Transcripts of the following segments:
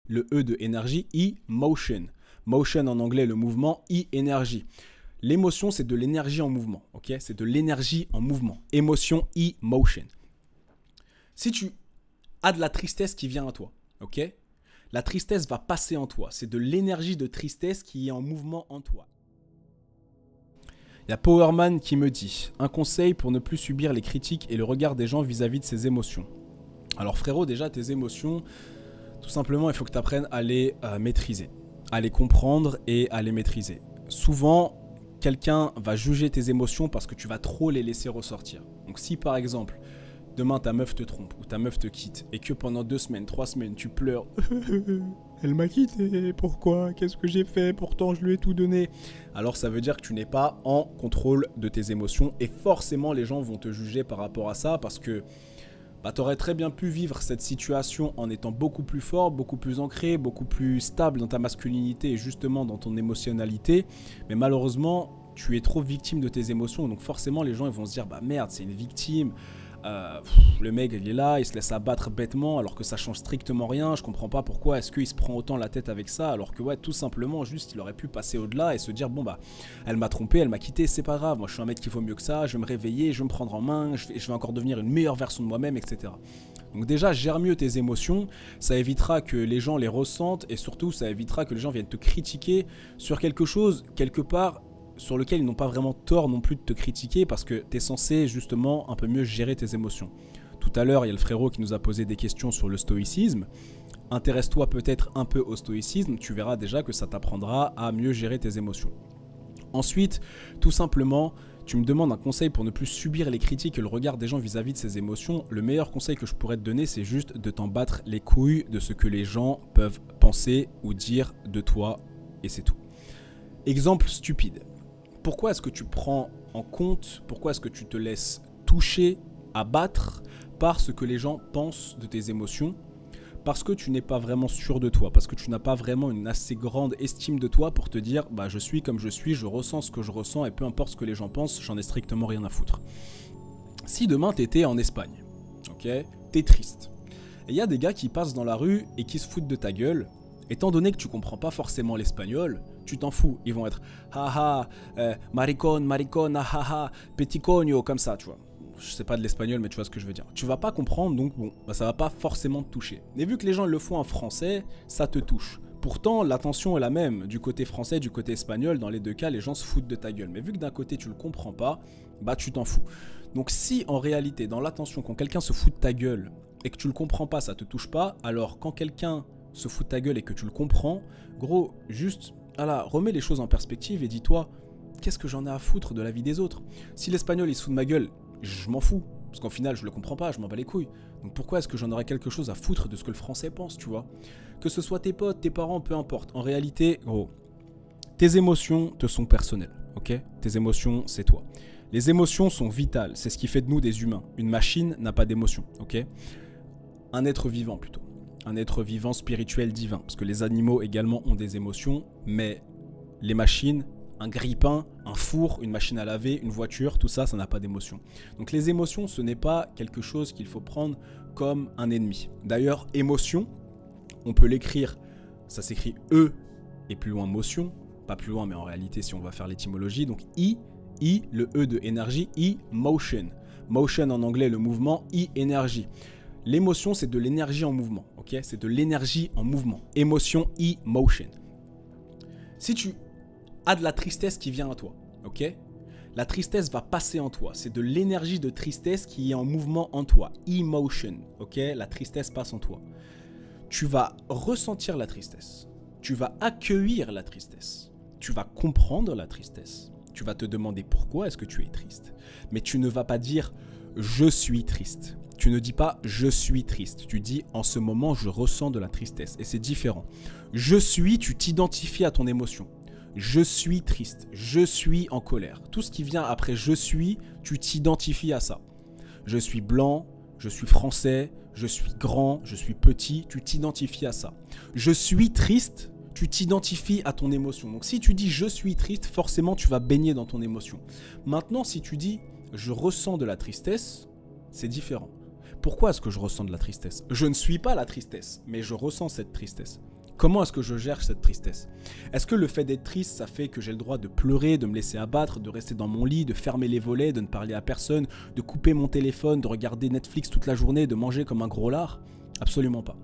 le E de énergie, emotion. Motion en anglais, le mouvement, énergie. L'émotion, c'est de l'énergie en mouvement, ok? C'est de l'énergie en mouvement. Émotion, emotion. Si tu as de la tristesse qui vient à toi, ok? La tristesse va passer en toi. C'est de l'énergie de tristesse qui est en mouvement en toi. Il y a Powerman qui me dit « Un conseil pour ne plus subir les critiques et le regard des gens vis-à-vis de ses émotions. » Alors frérot, déjà tes émotions, tout simplement, il faut que tu apprennes à les maîtriser, à les comprendre et à les maîtriser. Souvent, quelqu'un va juger tes émotions parce que tu vas trop les laisser ressortir. Donc si par exemple, demain ta meuf te trompe ou ta meuf te quitte et que pendant 2 semaines, 3 semaines, tu pleures « Elle m'a quitté, pourquoi? Qu'est-ce que j'ai fait? Pourtant je lui ai tout donné. » Alors ça veut dire que tu n'es pas en contrôle de tes émotions et forcément les gens vont te juger par rapport à ça parce que tu aurais très bien pu vivre cette situation en étant beaucoup plus fort, beaucoup plus ancré, beaucoup plus stable dans ta masculinité et justement dans ton émotionnalité. Mais malheureusement, tu es trop victime de tes émotions. Donc forcément, les gens ils vont se dire « Bah merde, c'est une victime. Le mec, il est là, il se laisse abattre bêtement alors que ça change strictement rien. Je comprends pas pourquoi est-ce qu'il se prend autant la tête avec ça alors que ouais, tout simplement, juste, il aurait pu passer au-delà et se dire bon bah, elle m'a trompé, elle m'a quitté, c'est pas grave. Moi, je suis un mec qui vaut mieux que ça. Je vais me réveiller, je vais me prendre en main, je vais encore devenir une meilleure version de moi-même, etc. Donc déjà, gère mieux tes émotions. Ça évitera que les gens les ressentent et surtout, ça évitera que les gens viennent te critiquer sur quelque chose quelque part sur lequel ils n'ont pas vraiment tort non plus de te critiquer parce que tu es censé justement un peu mieux gérer tes émotions. Tout à l'heure, il y a le frérot qui nous a posé des questions sur le stoïcisme. Intéresse-toi peut-être un peu au stoïcisme, tu verras déjà que ça t'apprendra à mieux gérer tes émotions. Ensuite, tout simplement, tu me demandes un conseil pour ne plus subir les critiques et le regard des gens vis-à-vis de ces émotions. Le meilleur conseil que je pourrais te donner, c'est juste de t'en battre les couilles de ce que les gens peuvent penser ou dire de toi et c'est tout. Exemple stupide. Pourquoi est-ce que tu prends en compte, pourquoi est-ce que tu te laisses toucher, abattre par ce que les gens pensent de tes émotions? Parce que tu n'es pas vraiment sûr de toi, parce que tu n'as pas vraiment une assez grande estime de toi pour te dire bah je suis comme je suis, je ressens ce que je ressens et peu importe ce que les gens pensent, j'en ai strictement rien à foutre. Si demain tu étais en Espagne, ok, t'es triste, et il y a des gars qui passent dans la rue et qui se foutent de ta gueule, étant donné que tu comprends pas forcément l'espagnol, tu t'en fous. Ils vont être haha, maricon, maricon, haha, petit coño, comme ça, tu vois. Je sais pas de l'espagnol, mais tu vois ce que je veux dire. Tu vas pas comprendre, donc bon, bah, ça va pas forcément te toucher. Mais vu que les gens le font en français, ça te touche. Pourtant, l'attention est la même, du côté français, du côté espagnol, dans les deux cas, les gens se foutent de ta gueule. Mais vu que d'un côté, tu le comprends pas, bah tu t'en fous. Donc si en réalité, dans l'attention, quand quelqu'un se fout de ta gueule et que tu le comprends pas, ça te touche pas, alors quand quelqu'un se fout de ta gueule et que tu le comprends, gros, juste, voilà, remets les choses en perspective et dis-toi, qu'est-ce que j'en ai à foutre de la vie des autres? Si l'espagnol il se fout de ma gueule, je m'en fous, parce qu'en final je le comprends pas, je m'en bats les couilles. Donc pourquoi est-ce que j'en aurais quelque chose à foutre de ce que le français pense, tu vois? Que ce soit tes potes, tes parents, peu importe. En réalité, gros, tes émotions te sont personnelles, ok? Tes émotions, c'est toi. Les émotions sont vitales, c'est ce qui fait de nous des humains. Une machine n'a pas d'émotions, ok? Un être vivant plutôt. Un être vivant spirituel divin, parce que les animaux également ont des émotions, mais les machines, un grille-pain, un four, une machine à laver, une voiture, tout ça, ça n'a pas d'émotion. Donc les émotions, ce n'est pas quelque chose qu'il faut prendre comme un ennemi. D'ailleurs, émotion, on peut l'écrire, ça s'écrit E et plus loin motion, pas plus loin, mais en réalité, si on va faire l'étymologie, donc le E de énergie, motion. Motion en anglais, le mouvement, énergie. L'émotion, c'est de l'énergie en mouvement, ok? C'est de l'énergie en mouvement. Émotion, emotion. Si tu as de la tristesse qui vient à toi, ok? La tristesse va passer en toi. C'est de l'énergie de tristesse qui est en mouvement en toi. Emotion, ok? La tristesse passe en toi. Tu vas ressentir la tristesse. Tu vas accueillir la tristesse. Tu vas comprendre la tristesse. Tu vas te demander pourquoi est-ce que tu es triste. Mais tu ne vas pas dire « je suis triste ». Tu ne dis pas « je suis triste ». Tu dis « en ce moment, je ressens de la tristesse ». Et c'est différent. « Je suis », tu t'identifies à ton émotion. « Je suis triste »,« je suis en colère ». Tout ce qui vient après « je suis », tu t'identifies à ça. « Je suis blanc »,« je suis français »,« je suis grand »,« je suis petit », tu t'identifies à ça. « Je suis triste », tu t'identifies à ton émotion. Donc si tu dis « je suis triste », forcément tu vas baigner dans ton émotion. Maintenant, si tu dis « je ressens de la tristesse », c'est différent. Pourquoi est-ce que je ressens de la tristesse? Je ne suis pas la tristesse, mais je ressens cette tristesse. Comment est-ce que je gère cette tristesse? Est-ce que le fait d'être triste, ça fait que j'ai le droit de pleurer, de me laisser abattre, de rester dans mon lit, de fermer les volets, de ne parler à personne, de couper mon téléphone, de regarder Netflix toute la journée, de manger comme un gros lard? Absolument pas.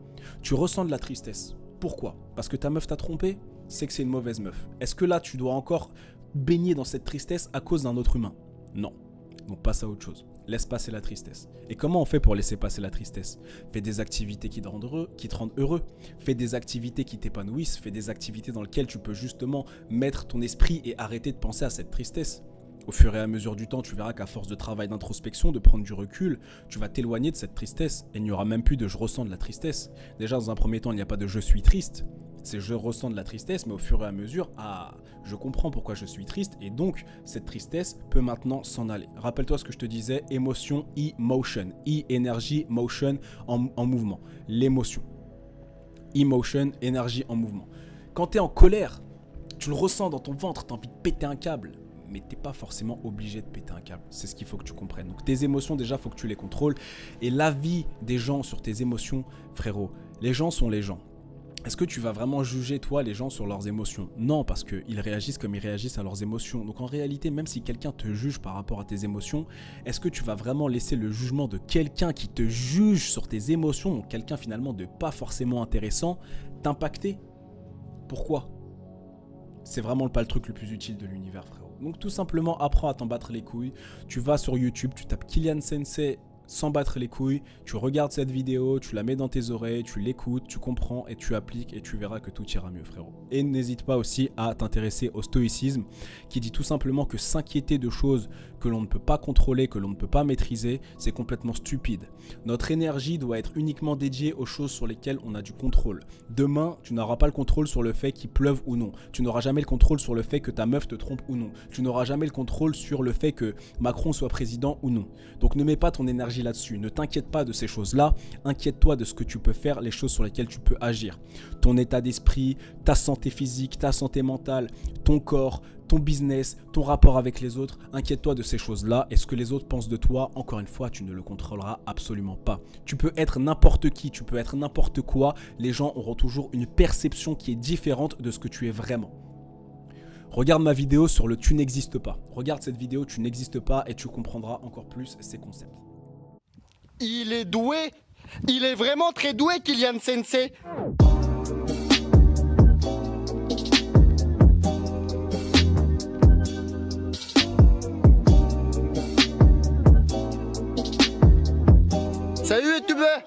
Tu ressens de la tristesse. Pourquoi? Parce que ta meuf t'a trompé? C'est que c'est une mauvaise meuf. Est-ce que là, tu dois encore baigner dans cette tristesse à cause d'un autre humain? Non. Donc passe à autre chose. Laisse passer la tristesse. Et comment on fait pour laisser passer la tristesse? Fais des activités qui te rendent heureux. Fais des activités qui t'épanouissent. Fais des activités dans lesquelles tu peux justement mettre ton esprit et arrêter de penser à cette tristesse. Au fur et à mesure du temps, tu verras qu'à force de travail d'introspection, de prendre du recul, tu vas t'éloigner de cette tristesse. Et il n'y aura même plus de je ressens de la tristesse. Déjà, dans un premier temps, il n'y a pas de je suis triste. C'est je ressens de la tristesse, mais au fur et à mesure, je comprends pourquoi je suis triste et donc cette tristesse peut maintenant s'en aller. Rappelle-toi ce que je te disais, émotion, emotion. Énergie, motion en mouvement. L'émotion. Emotion, énergie en mouvement. Quand tu es en colère, tu le ressens dans ton ventre, tu as envie de péter un câble. Mais tu n'es pas forcément obligé de péter un câble. C'est ce qu'il faut que tu comprennes. Donc tes émotions, déjà, il faut que tu les contrôles. Et l'avis des gens sur tes émotions, frérot, les gens sont les gens. Est-ce que tu vas vraiment juger, toi, les gens sur leurs émotions? Non, parce qu'ils réagissent comme ils réagissent à leurs émotions. Donc en réalité, même si quelqu'un te juge par rapport à tes émotions, est-ce que tu vas vraiment laisser le jugement de quelqu'un qui te juge sur tes émotions, donc quelqu'un finalement de pas forcément intéressant, t'impacter? Pourquoi? C'est vraiment pas le truc le plus utile de l'univers, frérot. Donc tout simplement, apprends à t'en battre les couilles. Tu vas sur YouTube, tu tapes Kylian Sensei sans battre les couilles, tu regardes cette vidéo, tu la mets dans tes oreilles, tu l'écoutes, tu comprends et tu appliques et tu verras que tout ira mieux, frérot. Et n'hésite pas aussi à t'intéresser au stoïcisme qui dit tout simplement que s'inquiéter de choses que l'on ne peut pas contrôler, que l'on ne peut pas maîtriser, c'est complètement stupide. Notre énergie doit être uniquement dédiée aux choses sur lesquelles on a du contrôle. Demain, tu n'auras pas le contrôle sur le fait qu'il pleuve ou non. Tu n'auras jamais le contrôle sur le fait que ta meuf te trompe ou non. Tu n'auras jamais le contrôle sur le fait que Macron soit président ou non. Donc ne mets pas ton énergie là-dessus. Ne t'inquiète pas de ces choses-là. Inquiète-toi de ce que tu peux faire, les choses sur lesquelles tu peux agir. Ton état d'esprit, ta santé physique, ta santé mentale, ton corps, ton business, ton rapport avec les autres. Inquiète-toi de ces choses-là. Et ce que les autres pensent de toi, encore une fois, tu ne le contrôleras absolument pas. Tu peux être n'importe qui, tu peux être n'importe quoi. Les gens auront toujours une perception qui est différente de ce que tu es vraiment. Regarde ma vidéo sur le tu n'existes pas. Regarde cette vidéo, tu n'existes pas et tu comprendras encore plus ces concepts. Il est doué. Il est vraiment très doué, Kylian Sensei. Salut, youtubeur.